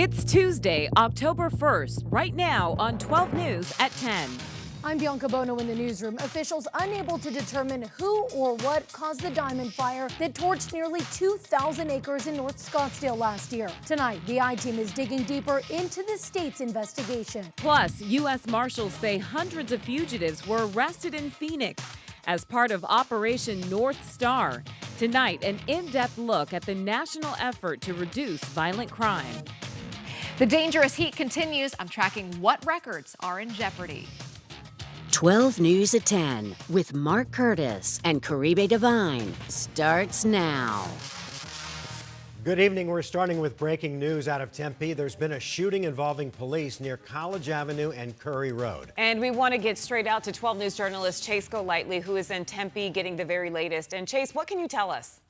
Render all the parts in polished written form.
It's Tuesday, October 1st, right now on 12 News at 10. I'm Bianca Bono in the newsroom. Officials unable to determine who or what caused the diamond fire that torched nearly 2,000 acres in North Scottsdale last year. Tonight, the I-Team is digging deeper into the state's investigation. Plus, U.S. Marshals say hundreds of fugitives were arrested in Phoenix as part of Operation North Star. Tonight, an in-depth look at the national effort to reduce violent crime. The dangerous heat continues. I'm tracking what records are in jeopardy. 12 News at 10 with Mark Curtis and Caribe Divine starts now. Good evening. We're starting with breaking news out of Tempe. There's been a shooting involving police near College Avenue and Curry Road. And we want to get straight out to 12 News journalist Chase Golightly, who is in Tempe getting the very latest. And Chase, what can you tell us?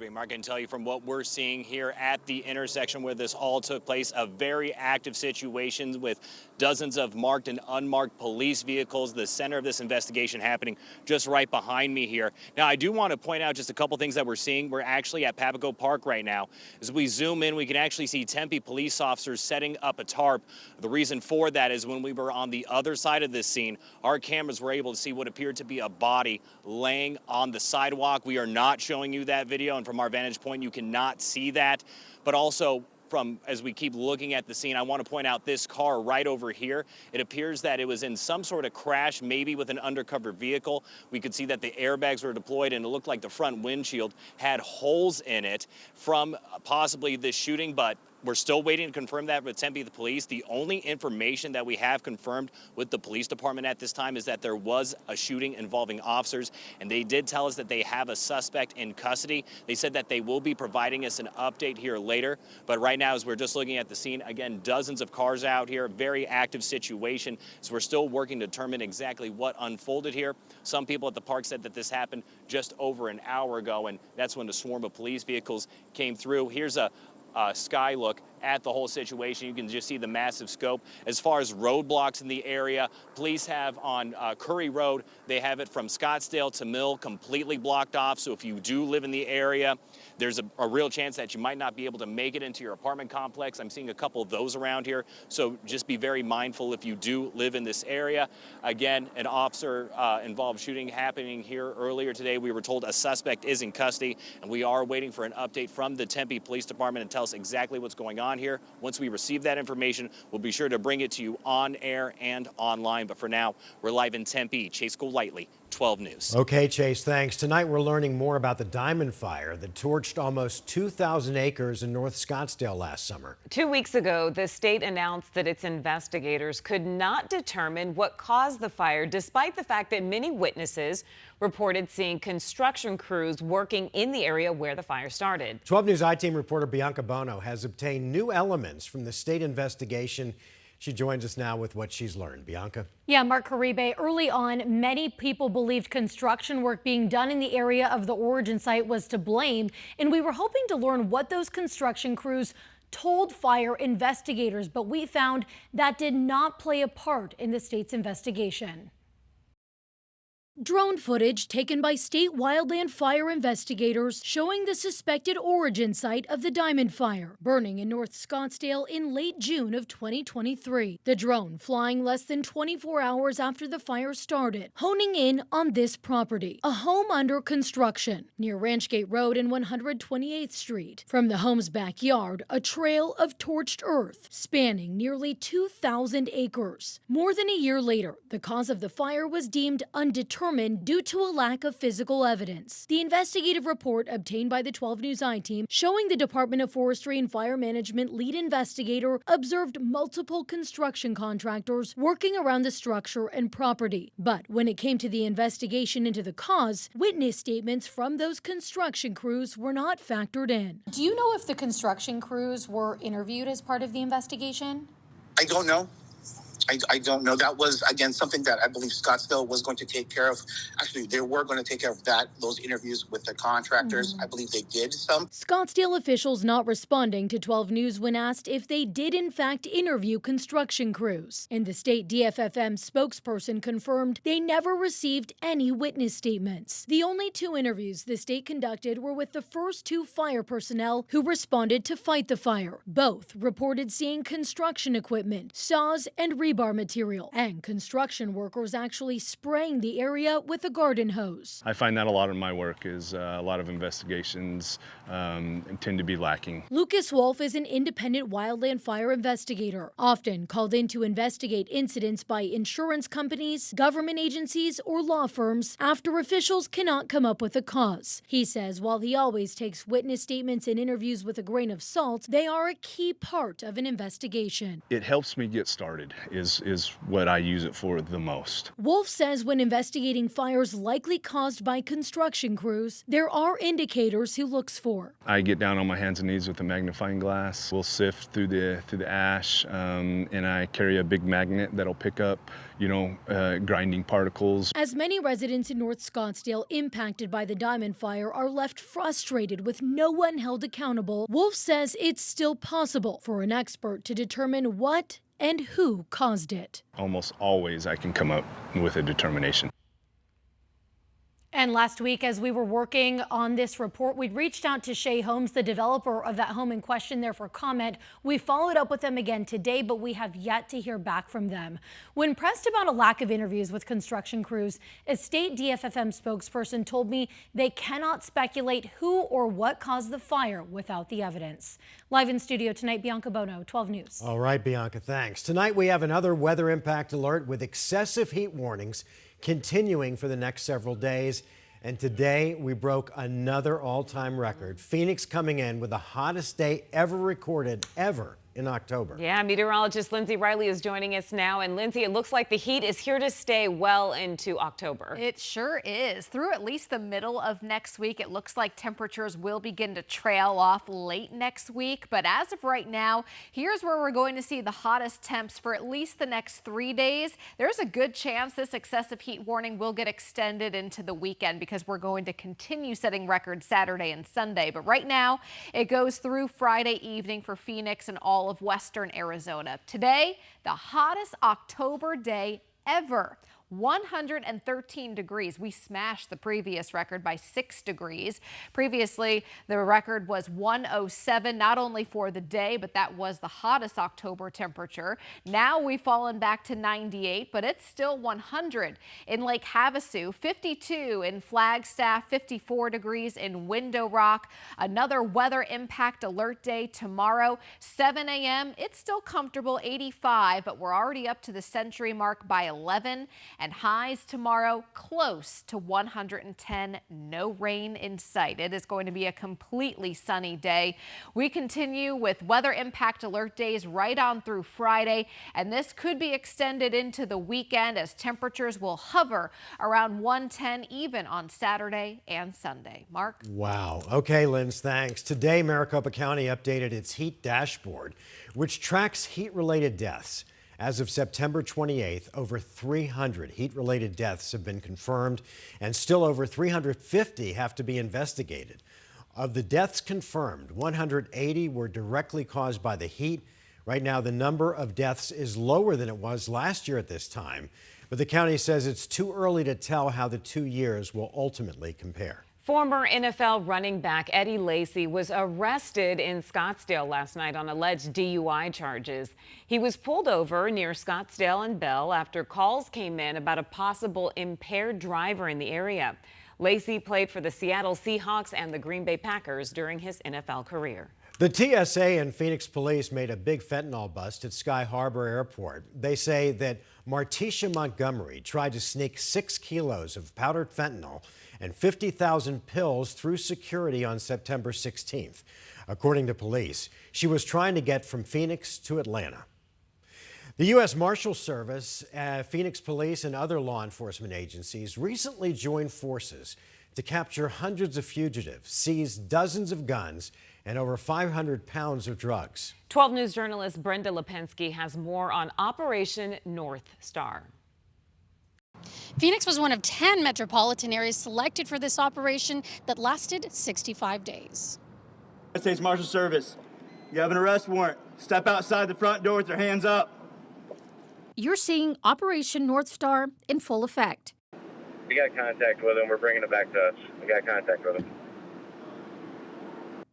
Mark, I can tell you from what we're seeing here at the intersection where this all took place, a very active situation with dozens of marked and unmarked police vehicles. The center of this investigation happening just right behind me here. Now, I do want to point out just a couple things that we're seeing. We're actually at Papago Park right now. As we zoom in, we can actually see Tempe police officers setting up a tarp. The reason for that is when we were on the other side of this scene, our cameras were able to see what appeared to be a body laying on the sidewalk. We are not showing you that video, and from our vantage point, you cannot see that. But also, as we keep looking at the scene, I want to point out this car right over here. It appears that it was in some sort of crash, maybe with an undercover vehicle. We could see that the airbags were deployed, and it looked like the front windshield had holes in it from possibly this shooting, but we're still waiting to confirm that with Tempe, the police. The only information that we have confirmed with the police department at this time is that there was a shooting involving officers, and they did tell us that they have a suspect in custody. They said that they will be providing us an update here later, but right now, as we're just looking at the scene, again, dozens of cars out here, very active situation, so we're still working to determine exactly what unfolded here. Some people at the park said that this happened just over an hour ago, and that's when the swarm of police vehicles came through. Here's a sky look at the whole situation. You can just see the massive scope. As far as roadblocks in the area, police have on Curry Road, they have it from Scottsdale to Mill completely blocked off. So if you do live in the area, there's a real chance that you might not be able to make it into your apartment complex. I'm seeing a couple of those around here. So just be very mindful if you do live in this area. Again, an officer involved shooting happening here earlier today. We were told a suspect is in custody, and we are waiting for an update from the Tempe Police Department and tell us exactly what's going on here. Once we receive that information, we'll be sure to bring it to you on air and online. But for now, we're live in Tempe. Chase Golightly, 12 News. Okay, Chase, thanks. Tonight, we're learning more about the diamond fire that torched almost 2,000 acres in North Scottsdale last summer. 2 weeks ago, the state announced that its investigators could not determine what caused the fire, despite the fact that many witnesses reported seeing construction crews working in the area where the fire started. 12 News I-Team reporter Bianca Bono has obtained new elements from the state investigation. She joins us now with what she's learned. Bianca? Yeah, Mark Caribe, early on, many people believed construction work being done in the area of the origin site was to blame, and we were hoping to learn what those construction crews told fire investigators, but we found that did not play a part in the state's investigation. Drone footage taken by state wildland fire investigators showing the suspected origin site of the diamond fire burning in North Scottsdale in late June of 2023. The drone flying less than 24 hours after the fire started, honing in on this property, a home under construction near Ranchgate Road and 128th Street. From the home's backyard, a trail of torched earth spanning nearly 2,000 acres. More than a year later, the cause of the fire was deemed undetermined due to a lack of physical evidence. The investigative report obtained by the 12 News I-Team showing the Department of Forestry and Fire Management lead investigator observed multiple construction contractors working around the structure and property. But when it came to the investigation into the cause, witness statements from those construction crews were not factored in. Do you know if the construction crews were interviewed as part of the investigation? I don't know. I don't know. That was, again, something that I believe Scottsdale was going to take care of. Actually, they were going to take care of those interviews with the contractors. I believe they did some. Scottsdale officials not responding to 12 News when asked if they did in fact interview construction crews. And the state DFFM spokesperson confirmed they never received any witness statements. The only 2 interviews the state conducted were with the first 2 fire personnel who responded to fight the fire. Both reported seeing construction equipment, saws, and rebar material, and construction workers actually spraying the area with a garden hose. I find that a lot of my work is a lot of investigations tend to be lacking. Lucas Wolf is an independent wildland fire investigator, often called in to investigate incidents by insurance companies, government agencies, or law firms after officials cannot come up with a cause. He says while he always takes witness statements and interviews with a grain of salt, they are a key part of an investigation. It helps me get started is what I use it for the most. Wolf says when investigating fires likely caused by construction crews, there are indicators he looks for. I get down on my hands and knees with a magnifying glass. We'll sift through the ash, and I carry a big magnet that'll pick up, grinding particles. As many residents in North Scottsdale impacted by the Diamond Fire are left frustrated with no one held accountable, Wolf says it's still possible for an expert to determine what and who caused it. Almost always I can come up with a determination. And last week, as we were working on this report, we'd reached out to Shea Homes, the developer of that home in question, there for comment. We followed up with them again today, but we have yet to hear back from them. When pressed about a lack of interviews with construction crews, a state DFFM spokesperson told me they cannot speculate who or what caused the fire without the evidence. Live in studio tonight, Bianca Bono, 12 News. All right, Bianca, thanks. Tonight we have another weather impact alert with excessive heat warnings continuing for the next several days. And today we broke another all-time record. Phoenix coming in with the hottest day ever recorded in October. Yeah, meteorologist Lindsay Riley is joining us now. And Lindsay, it looks like the heat is here to stay well into October. It sure is. Through at least the middle of next week, it looks like temperatures will begin to trail off late next week. But as of right now, here's where we're going to see the hottest temps for at least the next 3 days. There's a good chance this excessive heat warning will get extended into the weekend because we're going to continue setting records Saturday and Sunday. But right now, it goes through Friday evening for Phoenix and all of western Arizona. Today, the hottest October day ever. 113 degrees. We smashed the previous record by 6 degrees. Previously, the record was 107, not only for the day, but that was the hottest October temperature. Now we've fallen back to 98, but it's still 100 in Lake Havasu, 52 in Flagstaff, 54 degrees in Window Rock. Another weather impact alert day tomorrow, 7 a.m. It's still comfortable, 85, but we're already up to the century mark by 11. And highs tomorrow close to 110. No rain in sight. It is going to be a completely sunny day. We continue with weather impact alert days right on through Friday, and this could be extended into the weekend as temperatures will hover around 110 even on Saturday and Sunday. Mark? Wow. Okay, Linz, thanks. Today, Maricopa County updated its heat dashboard, which tracks heat-related deaths. As of September 28th, over 300 heat-related deaths have been confirmed, and still over 350 have to be investigated. Of the deaths confirmed, 180 were directly caused by the heat. Right now, the number of deaths is lower than it was last year at this time, but the county says it's too early to tell how the 2 years will ultimately compare. Former NFL running back Eddie Lacy was arrested in Scottsdale last night on alleged DUI charges. He was pulled over near Scottsdale and Bell after calls came in about a possible impaired driver in the area. Lacy played for the Seattle Seahawks and the Green Bay Packers during his NFL career. The TSA and Phoenix police made a big fentanyl bust at Sky Harbor Airport. They say that Martisha Montgomery tried to sneak 6 kilos of powdered fentanyl and 50,000 pills through security on September 16th. According to police, she was trying to get from Phoenix to Atlanta. The U.S. Marshal Service, Phoenix Police, and other law enforcement agencies recently joined forces to capture hundreds of fugitives, seize dozens of guns, and over 500 pounds of drugs. 12 News journalist Brenda Lipinski has more on Operation North Star. Phoenix was one of 10 metropolitan areas selected for this operation that lasted 65 days. United States Marshal Service, you have an arrest warrant. Step outside the front door with your hands up. You're seeing Operation North Star in full effect. We got contact with him. We're bringing it back to us. We got contact with him.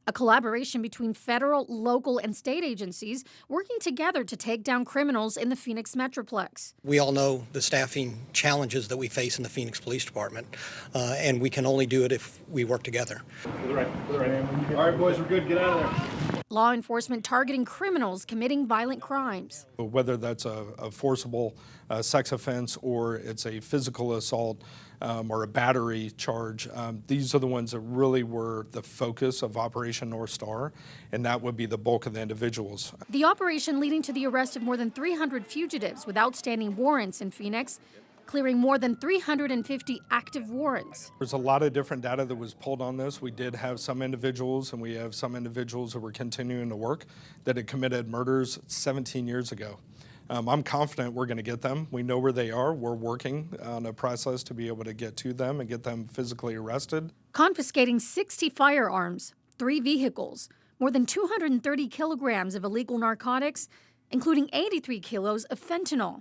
A collaboration between federal, local, and state agencies working together to take down criminals in the Phoenix Metroplex. We all know the staffing challenges that we face in the Phoenix Police Department, and we can only do it if we work together. All right, boys, we're good. Get out of there. Law enforcement targeting criminals committing violent crimes. Whether that's a forcible sex offense or it's a physical assault or a battery charge, these are the ones that really were the focus of Operation North Star, and that would be the bulk of the individuals. The operation leading to the arrest of more than 300 fugitives with outstanding warrants in Phoenix, clearing more than 350 active warrants. There's a lot of different data that was pulled on this. We did have some individuals, and we have some individuals who were continuing to work that had committed murders 17 years ago. I'm confident we're going to get them. We know where they are. We're working on a process to be able to get to them and get them physically arrested. Confiscating 60 firearms, 3 vehicles, more than 230 kilograms of illegal narcotics, including 83 kilos of fentanyl,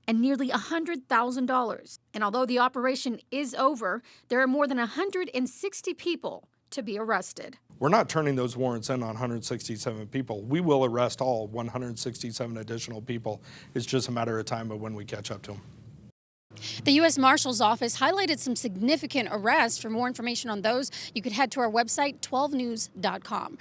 and nearly $100,000. And although the operation is over, there are more than 160 people to be arrested. We're not turning those warrants in on 167 people. We will arrest all 167 additional people. It's just a matter of time of when we catch up to them. The U.S. Marshal's Office highlighted some significant arrests. For more information on those, you could head to our website, 12news.com.